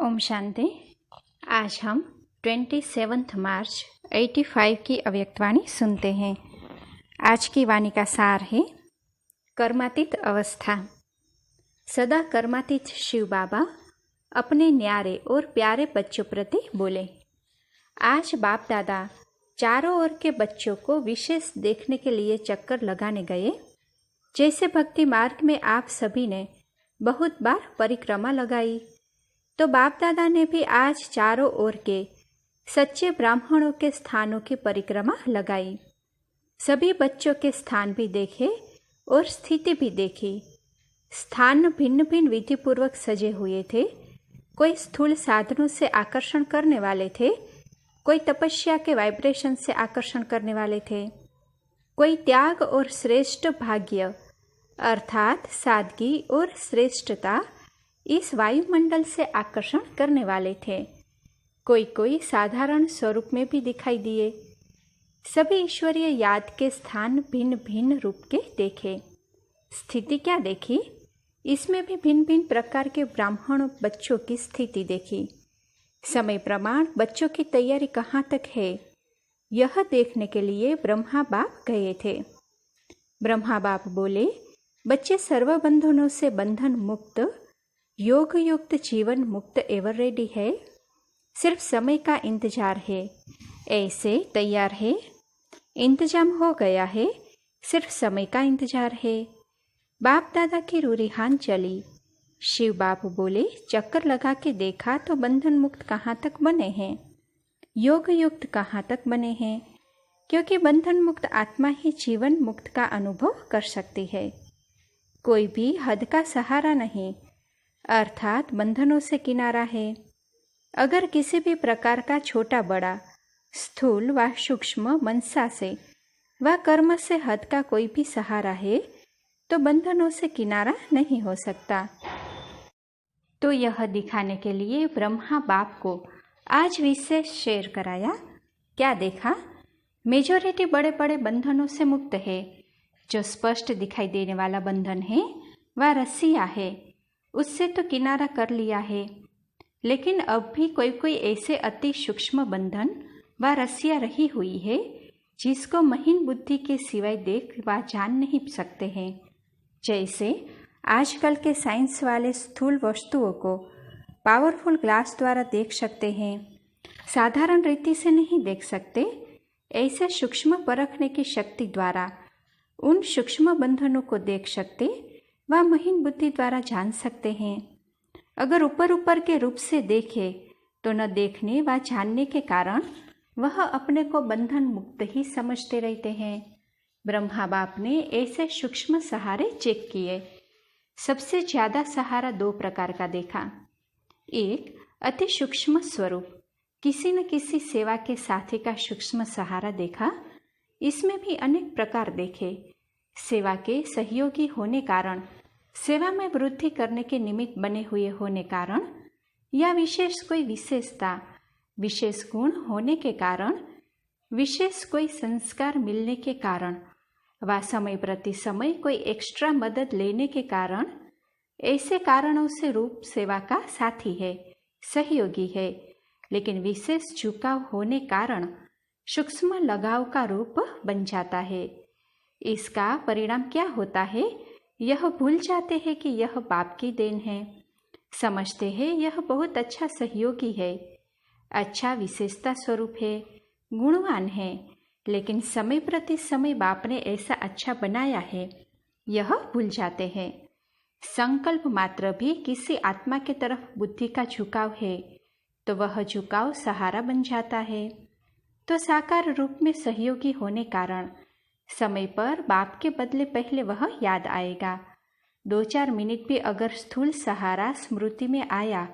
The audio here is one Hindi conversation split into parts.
ओम शांति। आज हम 27 मार्च 85 की अव्यक्तवाणी सुनते हैं। आज की वाणी का सार है कर्मातीत अवस्था। सदा कर्मातीत शिव बाबा अपने न्यारे और प्यारे बच्चों प्रति बोले। आज बाप दादा चारों ओर के बच्चों को विशेष देखने के लिए चक्कर लगाने गए। जैसे भक्ति मार्ग में आप सभी ने बहुत बार परिक्रमा लगाई, तो बाप दादा ने भी आज चारों ओर के सच्चे ब्राह्मणों के स्थानों की परिक्रमा लगाई। सभी बच्चों के स्थान भी देखे और स्थिति भी देखी। स्थान भिन्न भिन्न विधि पूर्वक सजे हुए थे। कोई स्थूल साधनों से आकर्षण करने वाले थे, कोई तपस्या के वाइब्रेशन से आकर्षण करने वाले थे, कोई त्याग और श्रेष्ठ भाग्य अर्थात सादगी और श्रेष्ठता इस वायुमंडल से आकर्षण करने वाले थे। कोई साधारण स्वरूप में भी दिखाई दिए। सभी ईश्वरीय याद के स्थान भिन्न भिन्न रूप के देखे। स्थिति क्या देखी? इसमें भी भिन्न भिन्न प्रकार के ब्राह्मण बच्चों की स्थिति देखी। समय प्रमाण बच्चों की तैयारी कहाँ तक है, यह देखने के लिए ब्रह्मा बाप गए थे। ब्रह्मा बाप बोले, बच्चे सर्व बंधनों से बंधन मुक्त, योग युक्त जीवन मुक्त एवर रेडी है। सिर्फ समय का इंतजार है। ऐसे तैयार है, इंतजाम हो गया है, सिर्फ समय का इंतजार है। बाप दादा की रूरिहान चली। शिव बाप बोले, चक्कर लगा के देखा तो बंधन मुक्त कहाँ तक बने हैं, योग युक्त कहाँ तक बने हैं, क्योंकि बंधन मुक्त आत्मा ही जीवन मुक्त का अनुभव कर सकती है। कोई भी हद का सहारा नहीं, अर्थात बंधनों से किनारा है। अगर किसी भी प्रकार का छोटा बड़ा स्थूल व सूक्ष्म मनसा से व कर्म से हद का कोई भी सहारा है, तो बंधनों से किनारा नहीं हो सकता। तो यह दिखाने के लिए ब्रह्मा बाप को आज विशेष शेयर कराया। क्या देखा? मेजॉरिटी बड़े बड़े बंधनों से मुक्त है। जो स्पष्ट दिखाई देने वाला बंधन है वह रस्सियाँ है, उससे तो किनारा कर लिया है। लेकिन अब भी कोई ऐसे अति सूक्ष्म बंधन व रस्सियाँ रही हुई है जिसको महीन बुद्धि के सिवाय देख व जान नहीं सकते हैं। जैसे आजकल के साइंस वाले स्थूल वस्तुओं को पावरफुल ग्लास द्वारा देख सकते हैं, साधारण रीति से नहीं देख सकते। ऐसे सूक्ष्म परखने की शक्ति द्वारा उन सूक्ष्म बंधनों को देख सकते व महीन बुद्धि द्वारा जान सकते हैं। अगर ऊपर के रूप से देखे तो न देखने व जानने के कारण वह अपने को बंधन मुक्त ही समझते रहते हैं। ब्रह्मा बाप ने ऐसे सूक्ष्म सहारे चेक किए। सबसे ज़्यादा सहारा दो प्रकार का देखा। एक अति सूक्ष्म स्वरूप, किसी न किसी सेवा के साथी का सूक्ष्म सहारा देखा। इसमें भी अनेक प्रकार देखे। सेवा के सहयोगी होने कारण, सेवा में वृद्धि करने के निमित्त बने हुए होने कारण, या विशेष कोई विशेषता, विशेष गुण होने के कारण, विशेष कोई संस्कार मिलने के कारण, व समय प्रति समय कोई एक्स्ट्रा मदद लेने के कारण, ऐसे कारणों से रूप सेवा का साथी है, सहयोगी है। लेकिन विशेष झुकाव होने कारण सूक्ष्म लगाव का रूप बन जाता है। इसका परिणाम क्या होता है? यह भूल जाते हैं कि यह बाप की देन है। समझते हैं यह बहुत अच्छा सहयोगी है, अच्छा विशेषता स्वरूप है, गुणवान है। लेकिन समय प्रति समय बाप ने ऐसा अच्छा बनाया है, यह भूल जाते हैं। संकल्प मात्र भी किसी आत्मा के तरफ बुद्धि का झुकाव है, तो वह झुकाव सहारा बन जाता है। तो साकार रूप में सहयोगी होने कारण समय पर बाप के बदले पहले वह याद आएगा। 2-4 मिनट भी अगर स्थूल सहारा स्मृति में आया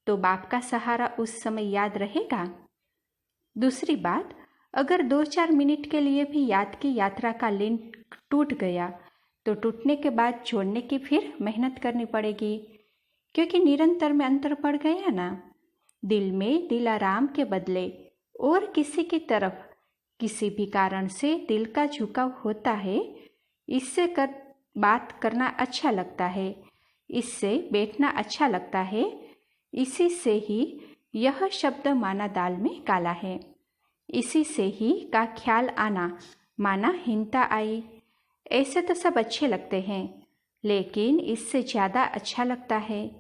तो बाप का सहारा उस समय याद रहेगा। दूसरी बात, अगर 2-4 मिनट के लिए भी याद की यात्रा का लिंक टूट गया तो टूटने के बाद जोड़ने की फिर मेहनत करनी पड़ेगी, क्योंकि निरंतर में अंतर पड़ गया ना। दिल में दिलाराम के बदले और किसी की तरफ किसी भी कारण से दिल का झुकाव होता है। इससे बात करना अच्छा लगता है, इससे बैठना अच्छा लगता है, इसी से ही यह शब्द माना दाल में काला है। इसी से ही का ख्याल आना माना हीनता आई। ऐसे तो सब अच्छे लगते हैं, लेकिन इससे ज़्यादा अच्छा लगता है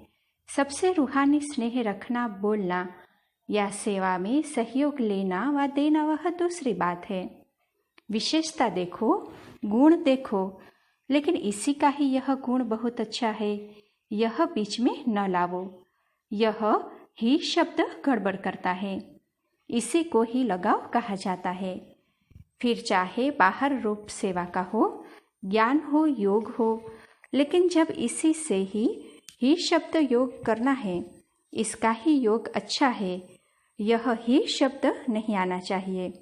सबसे रूहानी स्नेह रखना, बोलना या सेवा में सहयोग लेना व देना, वह दूसरी बात है। विशेषता देखो, गुण देखो, लेकिन इसी का ही यह गुण बहुत अच्छा है, यह बीच में न लावो। यह ही शब्द गड़बड़ करता है, इसी को ही लगाव कहा जाता है। फिर चाहे बाहर रूप सेवा का हो, ज्ञान हो, योग हो, लेकिन जब इसी से ही शब्द योग करना है, इसका ही योग अच्छा है, यह ही शब्द नहीं आना चाहिए।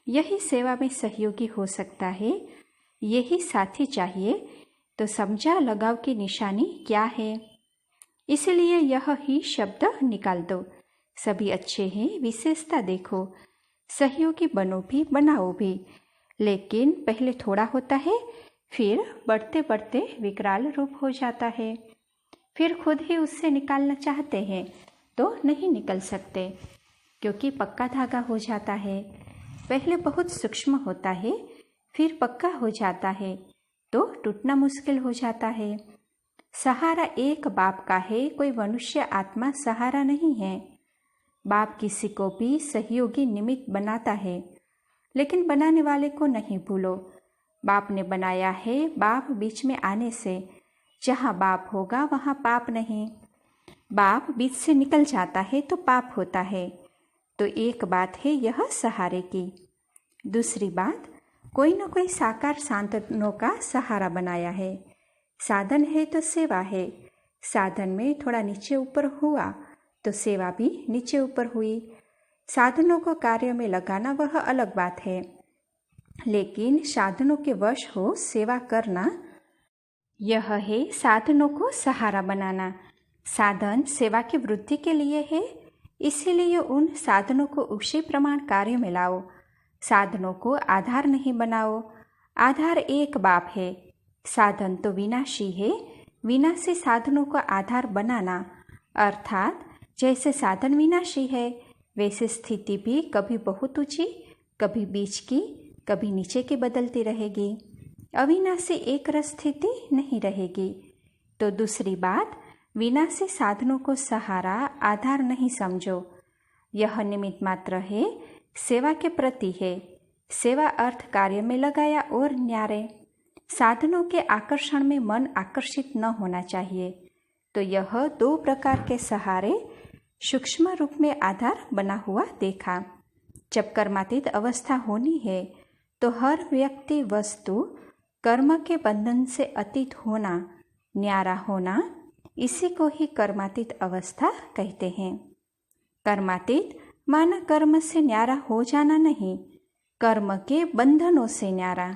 यही सेवा में सहयोगी हो सकता है, यही साथी चाहिए। तो समझा लगाव की निशानी क्या है। इसलिए यह ही शब्द निकाल दो। सभी अच्छे हैं, विशेषता देखो, सहयोगी बनो भी, बनाओ भी, लेकिन पहले थोड़ा होता है, फिर बढ़ते बढ़ते विकराल रूप हो जाता है। फिर खुद ही उससे निकालना चाहते हैं तो नहीं निकल सकते, क्योंकि पक्का धागा हो जाता है। पहले बहुत सूक्ष्म होता है, फिर पक्का हो जाता है, तो टूटना मुश्किल हो जाता है। सहारा एक बाप का है, कोई मनुष्य आत्मा सहारा नहीं है। बाप किसी को भी सहयोगी निमित्त बनाता है, लेकिन बनाने वाले को नहीं भूलो। बाप ने बनाया है, बाप बीच में आने से जहाँ बाप होगा वहाँ पाप नहीं। बाप बीच से निकल जाता है तो पाप होता है। तो एक बात है यह सहारे की। दूसरी बात, कोई न कोई साकार साधनों का सहारा बनाया है। साधन है तो सेवा है। साधन में थोड़ा नीचे ऊपर हुआ तो सेवा भी नीचे ऊपर हुई। साधनों को कार्य में लगाना वह अलग बात है, लेकिन साधनों के वश हो सेवा करना, यह है साधनों को सहारा बनाना। साधन सेवा की वृद्धि के लिए है, इसीलिए उन साधनों को उसी प्रमाण कार्य में लाओ। साधनों को आधार नहीं बनाओ। आधार एक बाप है, साधन तो विनाशी है। विनाशी साधनों को आधार बनाना, अर्थात जैसे साधन विनाशी है, वैसे स्थिति भी कभी बहुत ऊंची, कभी बीच की, कभी नीचे की बदलती रहेगी। अविनाशी एक रस स्थिति नहीं रहेगी। तो दूसरी बात, विनाशी साधनों को सहारा आधार नहीं समझो। यह निमित्त मात्र है, सेवा के प्रति है। सेवा अर्थ कार्य में लगाया और न्यारे। साधनों के आकर्षण में मन आकर्षित न होना चाहिए। तो यह दो प्रकार के सहारे सूक्ष्म रूप में आधार बना हुआ देखा। जब कर्मातीत अवस्था होनी है तो हर व्यक्ति वस्तु कर्म के बंधन से अतीत होना, न्यारा होना, इसी को ही कर्मातीत अवस्था कहते हैं। कर्मातीत माना कर्म से न्यारा हो जाना नहीं, कर्म के बंधनों से न्यारा।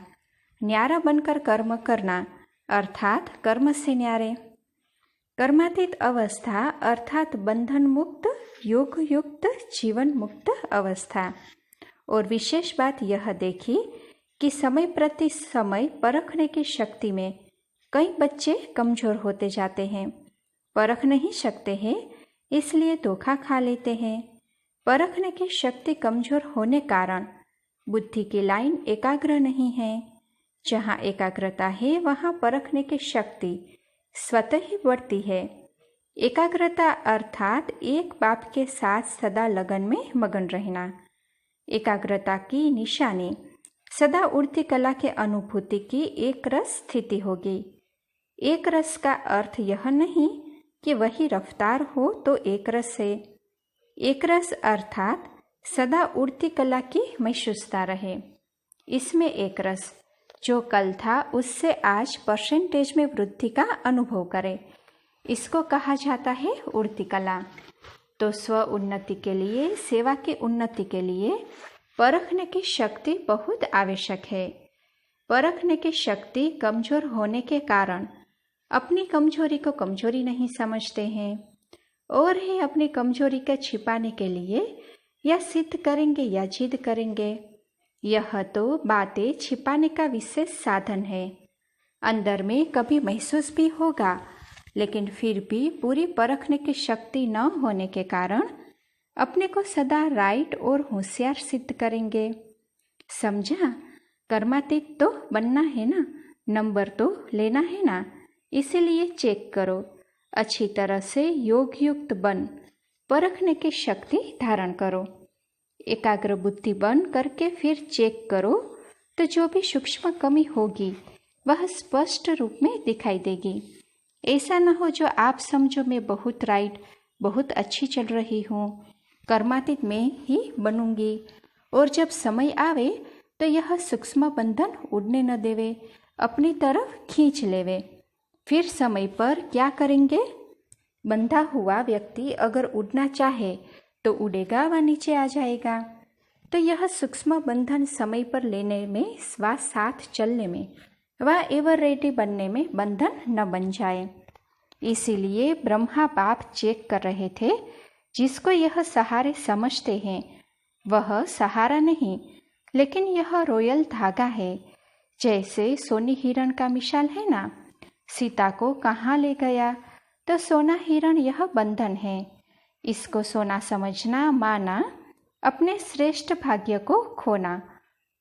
न्यारा बनकर कर्म करना, अर्थात कर्म से न्यारे। कर्मातीत अवस्था अर्थात बंधन मुक्त, योग युक्त, जीवन मुक्त अवस्था। और विशेष बात यह देखी कि समय प्रति समय परखने की शक्ति में कई बच्चे कमजोर होते जाते हैं। परख नहीं सकते हैं, इसलिए धोखा खा लेते हैं। परखने की शक्ति कमजोर होने कारण बुद्धि की लाइन एकाग्र नहीं है। जहाँ एकाग्रता है वहाँ परखने की शक्ति स्वतः ही बढ़ती है। एकाग्रता अर्थात एक बाप के साथ सदा लगन में मगन रहना। एकाग्रता की निशानी सदा उड़ती कला के अनुभूति की एक रस स्थिति होगी। एक रस का अर्थ यह नहीं कि वही रफ्तार हो तो एक रस है। एक रस अर्थात सदा उड़ती कला की महसूसता रहे। इसमें एक रस जो कल था उससे आज परसेंटेज में वृद्धि का अनुभव करे, इसको कहा जाता है उड़ती कला। तो स्व उन्नति के लिए, सेवा की उन्नति के लिए परखने की शक्ति बहुत आवश्यक है। परखने की शक्ति कमजोर होने के कारण अपनी कमजोरी को कमजोरी नहीं समझते हैं, और ही अपनी कमजोरी को छिपाने के लिए या सिद्ध करेंगे या जिद करेंगे। यह तो बातें छिपाने का विशेष साधन है। अंदर में कभी महसूस भी होगा लेकिन फिर भी पूरी परखने की शक्ति न होने के कारण अपने को सदा राइट और होशियार सिद्ध करेंगे। समझा? कर्मातीत तो बनना है ना, नंबर तो लेना है ना, इसीलिए चेक करो, अच्छी तरह से योग युक्त बन परखने की शक्ति धारण करो। एकाग्र बुद्धि बन करके फिर चेक करो तो जो भी सूक्ष्म कमी होगी वह स्पष्ट रूप में दिखाई देगी। ऐसा न हो जो आप समझो मैं बहुत राइट, बहुत अच्छी चल रही हूँ, कर्मातीत में ही बनूंगी, और जब समय आवे तो यह सूक्ष्म बंधन उड़ने न देवे, अपनी तरफ खींच लेवे। फिर समय पर क्या करेंगे? बंधा हुआ व्यक्ति अगर उड़ना चाहे तो उड़ेगा व नीचे आ जाएगा। तो यह सूक्ष्म बंधन समय पर लेने में व साथ चलने में व एवर रेडी बनने में बंधन न बन जाए। इसीलिए ब्रह्मा बाप चेक कर रहे थे, जिसको यह सहारे समझते हैं वह सहारा नहीं, लेकिन यह रोयल धागा है। जैसे सोनी हिरण का मिसाल है ना, सीता को कहाँ ले गया? तो सोना हिरण यह बंधन है। इसको सोना समझना, माना, अपने श्रेष्ठ भाग्य को खोना।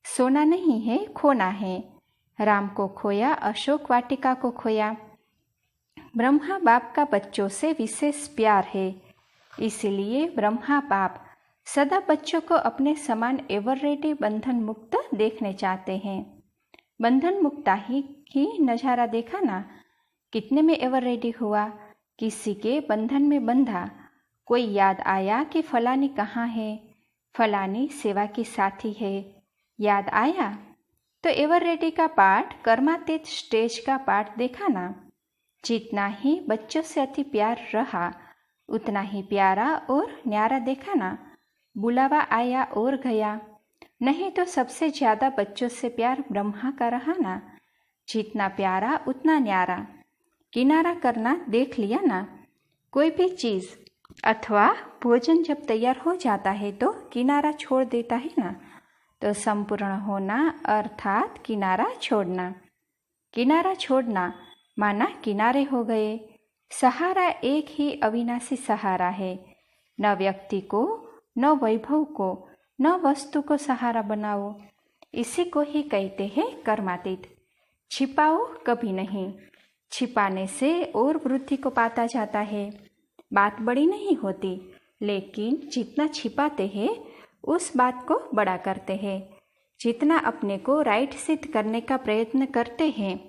सोना नहीं है, खोना है। राम को खोया, अशोक वाटिका को खोया। ब्रह्मा बाप का बच्चों से विशेष प्यार है, इसीलिए ब्रह्मा बाप सदा बच्चों को अपने समान एवर रेडी बंधन मुक्त देखने चाहते हैं। बंधन मुक्ता ही नज़ारा देखा ना, कितने में एवर रेडी हुआ, किसी के बंधन में बंधा। कोई याद आया कि फलानी कहाँ है, फलानी सेवा की साथी है, याद आया तो एवर रेडी का पाठ, कर्मातीत स्टेज का पाठ देखा ना। जितना ही बच्चों से अति प्यार रहा उतना ही प्यारा और न्यारा देखा ना। बुलावा आया और गया, नहीं तो सबसे ज़्यादा बच्चों से प्यार ब्रह्मा का रहा ना। जितना प्यारा उतना न्यारा। किनारा करना देख लिया ना। कोई भी चीज़ अथवा भोजन जब तैयार हो जाता है तो किनारा छोड़ देता है ना। तो संपूर्ण होना अर्थात किनारा छोड़ना। किनारा छोड़ना माना किनारे हो गए। सहारा एक ही अविनाशी सहारा है। न व्यक्ति को, न वैभव को, न वस्तु को सहारा बनाओ। इसी को ही कहते हैं कर्मातीत। छिपाओ कभी नहीं, छिपाने से और वृद्धि को पाता जाता है। बात बड़ी नहीं होती, लेकिन जितना छिपाते हैं उस बात को बड़ा करते हैं। जितना अपने को राइट सिद्ध करने का प्रयत्न करते हैं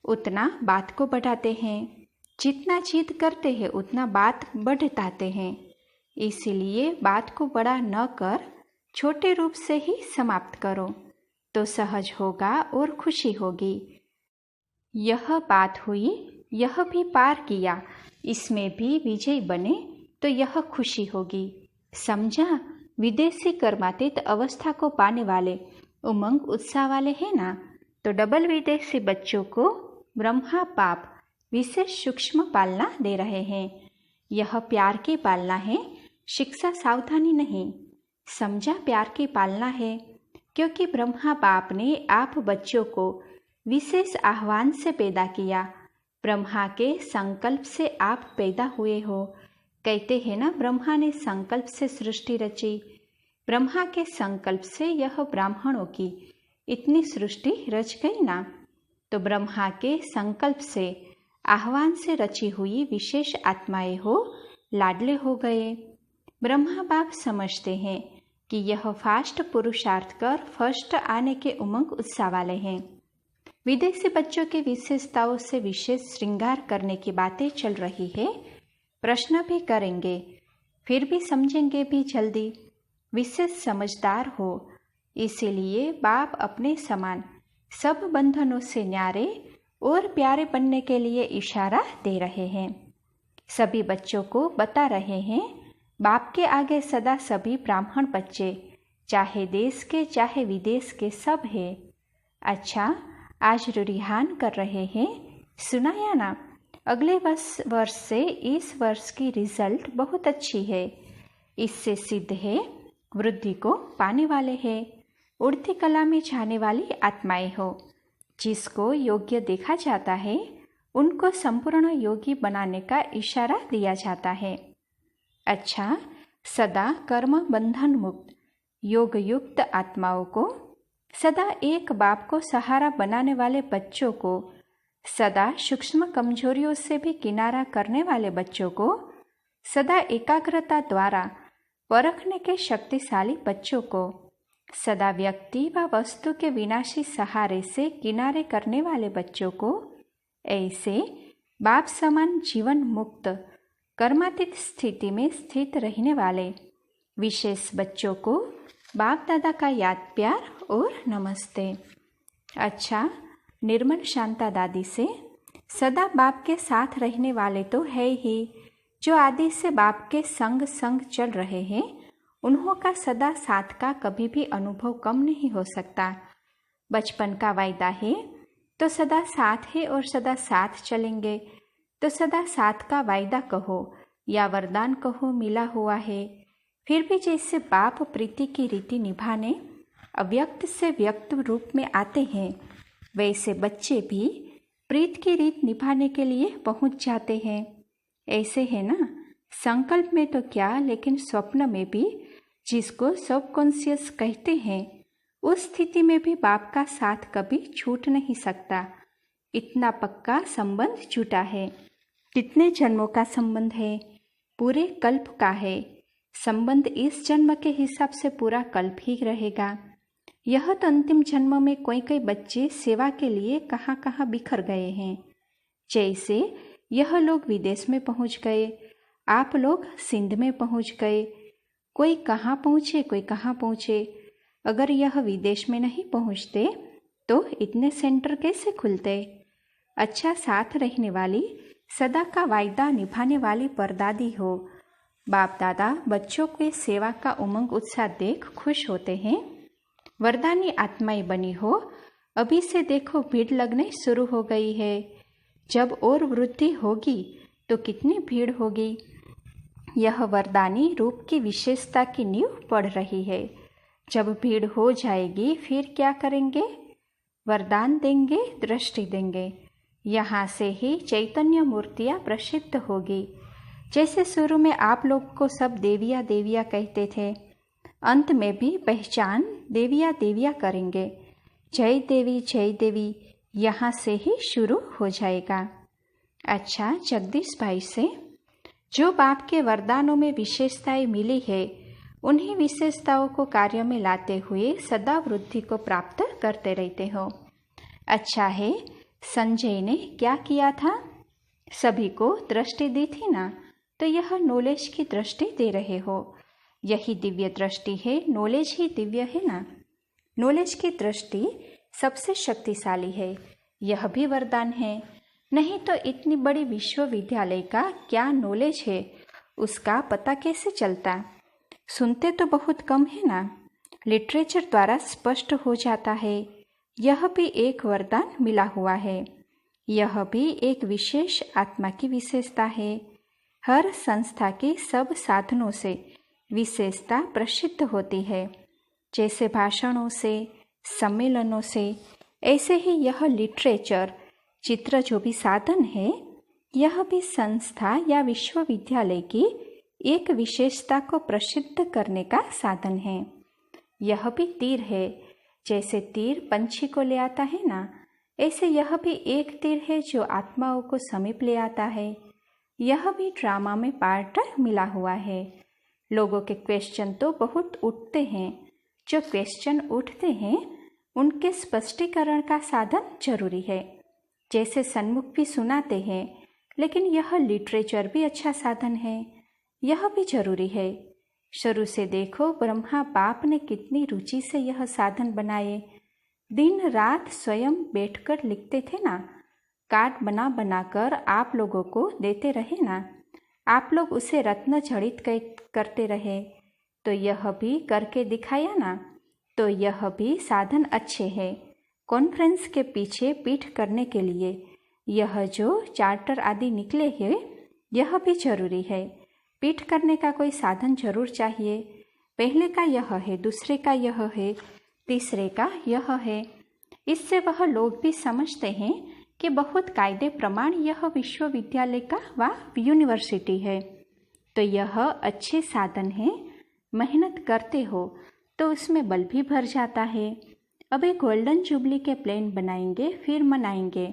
उतना बात को बढ़ाते हैं। जितना जिद करते हैं उतना बात बढ़ाते हैं। इसीलिए बात को बड़ा न कर छोटे रूप से ही समाप्त करो तो सहज होगा और खुशी होगी। यह बात हुई, यह भी पार किया, इसमें भी विजय बने तो यह खुशी होगी। समझा? विदेशी कर्मातीत अवस्था को पाने वाले उमंग उत्साह वाले हैं ना, तो डबल विदेशी बच्चों को ब्रह्मा बाप विशेष सूक्ष्म पालना दे रहे हैं। यह प्यार की पालना है, शिक्षा सावधानी नहीं। समझा? प्यार की पालना है, क्योंकि ब्रह्मा बाप ने आप बच्चों को विशेष आह्वान से पैदा किया। ब्रह्मा के संकल्प से आप पैदा हुए हो। कहते हैं ना, ब्रह्मा ने संकल्प से सृष्टि रची। ब्रह्मा के संकल्प से यह ब्राह्मणों की इतनी सृष्टि रच गई ना। तो ब्रह्मा के संकल्प से, आह्वान से रची हुई विशेष आत्माएं हो, लाडले हो गए। ब्रह्मा बाप समझते हैं कि यह फास्ट पुरुषार्थ कर फर्स्ट आने के उमंग उत्साह वाले हैं। विदेशी बच्चों की विशेषताओं से विशेष श्रृंगार करने की बातें चल रही है। प्रश्न भी करेंगे, फिर भी समझेंगे भी जल्दी। विशेष समझदार हो, इसीलिए बाप अपने समान सब बंधनों से न्यारे और प्यारे बनने के लिए इशारा दे रहे हैं। सभी बच्चों को बता रहे हैं, बाप के आगे सदा सभी ब्राह्मण बच्चे, चाहे देश के चाहे विदेश के, सब है। अच्छा, आज रुझान कर रहे हैं, सुनाया ना। अगले वर्ष से इस वर्ष की रिजल्ट बहुत अच्छी है। इससे सिद्ध है वृद्धि को पाने वाले हैं। उड़ती कला में जाने वाली आत्माएं हो। जिसको योग्य देखा जाता है उनको संपूर्ण योगी बनाने का इशारा दिया जाता है। अच्छा, सदा कर्म बंधन मुक्त योग युक्त आत्माओं को, सदा एक बाप को सहारा बनाने वाले बच्चों को, सदा सूक्ष्म कमजोरियों से भी किनारा करने वाले बच्चों को, सदा एकाग्रता द्वारा परखने के शक्तिशाली बच्चों को, सदा व्यक्ति व वस्तु के विनाशी सहारे से किनारे करने वाले बच्चों को, ऐसे बाप समान जीवन मुक्त कर्मातीत स्थिति में स्थित रहने वाले विशेष बच्चों को बाप दादा का याद प्यार और नमस्ते। अच्छा, निर्मल शांता दादी से, सदा बाप के साथ रहने वाले तो है ही, जो आदि से बाप के संग संग चल रहे हैं, उन्हों का सदा साथ का कभी भी अनुभव कम नहीं हो सकता। बचपन का वायदा है तो सदा साथ है और सदा साथ चलेंगे, तो सदा साथ का वायदा कहो या वरदान कहो मिला हुआ है। फिर भी जैसे बाप प्रीति की रीति निभाने अव्यक्त से व्यक्त रूप में आते हैं, वैसे बच्चे भी प्रीत की रीत निभाने के लिए पहुंच जाते हैं। ऐसे है ना, संकल्प में तो क्या, लेकिन स्वप्न में भी, जिसको सबकॉन्शियस कहते हैं, उस स्थिति में भी बाप का साथ कभी छूट नहीं सकता। इतना पक्का संबंध जुटा है। कितने जन्मों का संबंध है? पूरे कल्प का है। संबंध इस जन्म के हिसाब से पूरा कल्प ही रहेगा। यह तो अंतिम जन्म में कई बच्चे सेवा के लिए कहाँ कहाँ बिखर गए हैं। जैसे यह लोग विदेश में पहुँच गए, आप लोग सिंध में पहुँच गए, कोई कहाँ पहुँचे कोई कहाँ पहुँचे। अगर यह विदेश में नहीं पहुँचते तो इतने सेंटर कैसे खुलते? अच्छा, साथ रहने वाली, सदा का वायदा निभाने वाली परदादी हो। बाप दादा बच्चों के सेवा का उमंग उत्साह देख खुश होते हैं। वरदानी आत्माएं बनी हो, अभी से देखो भीड़ लगने शुरू हो गई है। जब और वृद्धि होगी तो कितनी भीड़ होगी। यह वरदानी रूप की विशेषता की नींव पड़ रही है। जब भीड़ हो जाएगी फिर क्या करेंगे? वरदान देंगे, दृष्टि देंगे। यहाँ से ही चैतन्य मूर्तियाँ प्रसिद्ध होगी। जैसे शुरू में आप लोग को सब देविया देविया कहते थे, अंत में भी पहचान देविया देविया करेंगे। जय देवी यहाँ से ही शुरू हो जाएगा। अच्छा, जगदीश भाई से, जो बाप के वरदानों में विशेषताएं मिली है, उन्हीं विशेषताओं को कार्य में लाते हुए सदा वृद्धि को प्राप्त करते रहते हो। अच्छा है, संजय ने क्या किया था? सभी को दृष्टि दी थी ना, तो यह नॉलेज की दृष्टि दे रहे हो। यही दिव्य दृष्टि है, नॉलेज ही दिव्य है ना। नॉलेज की दृष्टि सबसे शक्तिशाली है, यह भी वरदान है। नहीं तो इतनी बड़ी विश्वविद्यालय का क्या नॉलेज है, उसका पता कैसे चलता? सुनते तो बहुत कम है ना, लिटरेचर द्वारा स्पष्ट हो जाता है। यह भी एक वरदान मिला हुआ है। यह भी एक विशेष आत्मा की विशेषता है। हर संस्था के सब साधनों से विशेषता प्रसिद्ध होती है। जैसे भाषणों से, सम्मेलनों से, ऐसे ही यह लिटरेचर, चित्र जो भी साधन है, यह भी संस्था या विश्वविद्यालय की एक विशेषता को प्रसिद्ध करने का साधन है। यह भी तीर है। जैसे तीर पंछी को ले आता है ना, ऐसे यह भी एक तीर है जो आत्माओं को समीप ले आता है। यह भी ड्रामा में पार्ट मिला हुआ है। लोगों के क्वेश्चन तो बहुत उठते हैं। जो क्वेश्चन उठते हैं उनके स्पष्टीकरण का साधन जरूरी है। जैसे सन्मुख भी सुनाते हैं, लेकिन यह लिटरेचर भी अच्छा साधन है, यह भी जरूरी है। शुरू से देखो ब्रह्मा बाप ने कितनी रुचि से यह साधन बनाए। दिन रात स्वयं बैठकर लिखते थे ना, कार्ड बना बनाकर आप लोगों को देते रहे ना, आप लोग उसे रत्न जड़ित करते रहे, तो यह भी करके दिखाया ना, तो यह भी साधन अच्छे हैं। कॉन्फ्रेंस के पीछे पीठ करने के लिए यह जो चार्टर आदि निकले हैं, यह भी जरूरी है। पीठ करने का कोई साधन जरूर चाहिए। पहले का यह है, दूसरे का यह है, तीसरे का यह है। इससे वह लोग भी समझते हैं कि बहुत कायदे प्रमाण यह विश्वविद्यालय का व यूनिवर्सिटी है, तो यह अच्छे साधन है। मेहनत करते हो तो उसमें बल भी भर जाता है। अभी गोल्डन जुबली के प्लान बनाएंगे, फिर मनाएंगे।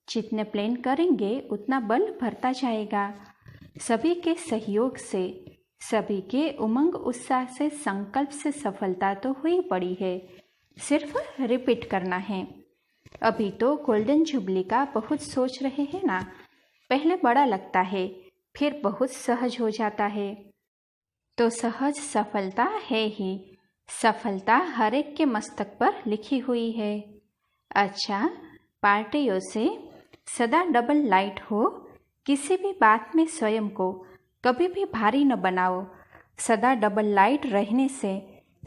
जितने प्लान करेंगे उतना बल भरता जाएगा। सभी के सहयोग से, सभी के उमंग उत्साह से, संकल्प से सफलता तो हुई पड़ी है, सिर्फ रिपीट करना है। अभी तो गोल्डन जुबली का बहुत सोच रहे हैं ना। पहले बड़ा लगता है, फिर बहुत सहज हो जाता है। तो सहज सफलता है ही। सफलता हर एक के मस्तक पर लिखी हुई है। अच्छा, पार्टियों से सदा डबल लाइट हो। किसी भी बात में स्वयं को कभी भी भारी न बनाओ। सदा डबल लाइट रहने से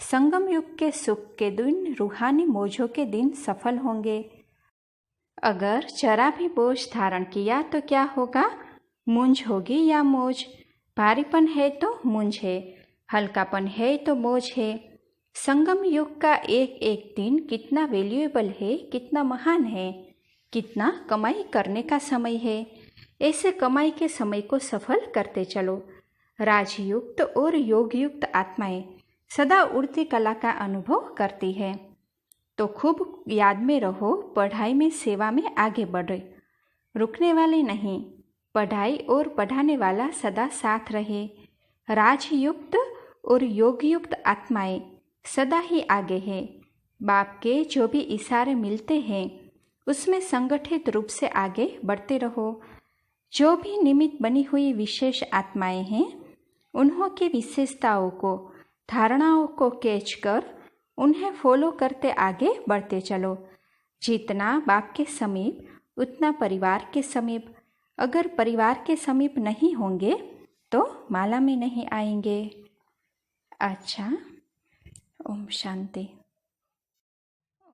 संगम युग के सुख के दिन, रूहानी मौजों के दिन सफल होंगे। अगर जरा भी बोझ धारण किया तो क्या होगा? मूंझ होगी या मौज। भारीपन है तो मूंझ है, हल्कापन है तो मौज है। संगम युग का एक एक दिन कितना वैल्यूएबल है, कितना महान है, कितना कमाई करने का समय है। ऐसे कमाई के समय को सफल करते चलो। राजयुक्त और योगयुक्त आत्माएं सदा उड़ती कला का अनुभव करती है। तो खूब याद में रहो, पढ़ाई में, सेवा में आगे बढ़े, रुकने वाले नहीं। पढ़ाई और पढ़ाने वाला सदा साथ रहे। राजयुक्त और योगयुक्त आत्माएं सदा ही आगे है। बाप के जो भी इशारे मिलते हैं उसमें संगठित रूप से आगे बढ़ते रहो। जो भी निमित्त बनी हुई विशेष आत्माएं हैं, उन्हों की विशेषताओं को, धारणाओं को कैच कर उन्हें फॉलो करते आगे बढ़ते चलो। जितना बाप के समीप उतना परिवार के समीप। अगर परिवार के समीप नहीं होंगे तो माला में नहीं आएंगे। अच्छा, ओम शांति।